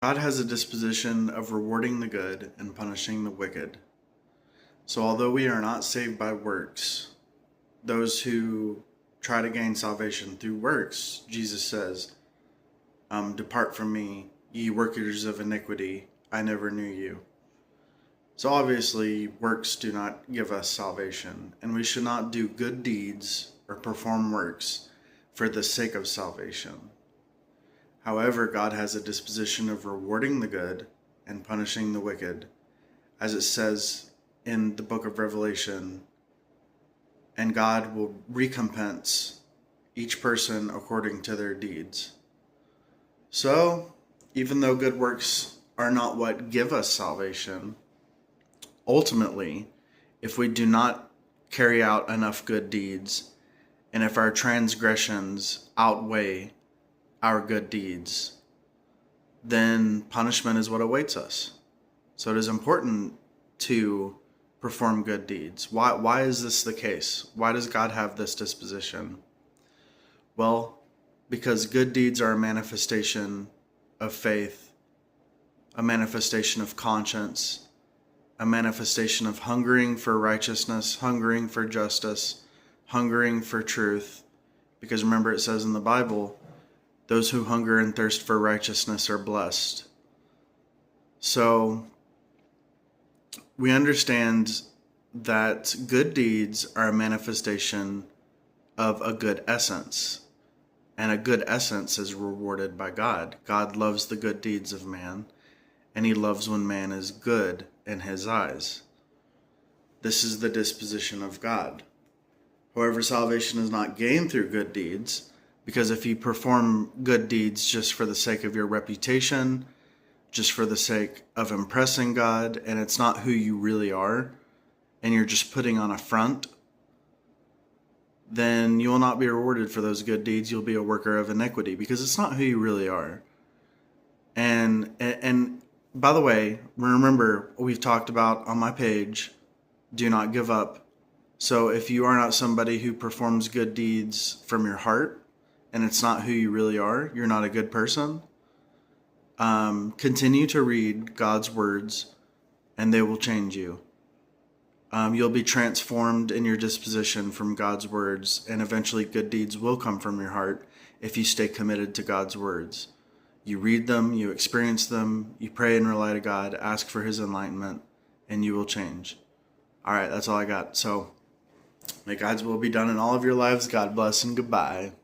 God has a disposition of rewarding the good and punishing the wicked. So, although we are not saved by works, those who try to gain salvation through works, Jesus says, depart from me, ye workers of iniquity, I never knew you. So, obviously, works do not give us salvation, and we should not do good deeds or perform works for the sake of salvation. However, God has a disposition of rewarding the good and punishing the wicked, as it says in the book of Revelation, and God will recompense each person according to their deeds. So, even though good works are not what give us salvation, ultimately, if we do not carry out enough good deeds, and if our transgressions outweigh our good deeds, then punishment is what awaits us. So it is important to perform good deeds. Why is this the case? Why does God have this disposition? Well, because good deeds are a manifestation of faith, a manifestation of conscience, a manifestation of hungering for righteousness, hungering for justice, hungering for truth. Because remember, it says in the Bible, those who hunger and thirst for righteousness are blessed. So we understand that good deeds are a manifestation of a good essence. And a good essence is rewarded by God. God loves the good deeds of man, and he loves when man is good in his eyes. This is the disposition of God. However, salvation is not gained through good deeds, because if you perform good deeds just for the sake of your reputation, just for the sake of impressing God, and it's not who you really are, and you're just putting on a front, then you will not be rewarded for those good deeds. You'll be a worker of iniquity, because it's not who you really are. And by the way, remember, we've talked about on my page, do not give up. So if you are not somebody who performs good deeds from your heart, and it's not who you really are, you're not a good person, continue to read God's words, and they will change you. You'll be transformed in your disposition from God's words, and eventually good deeds will come from your heart if you stay committed to God's words. You read them, you experience them, you pray and rely to God, ask for his enlightenment, and you will change. All right, that's all I got. So may God's will be done in all of your lives. God bless and goodbye.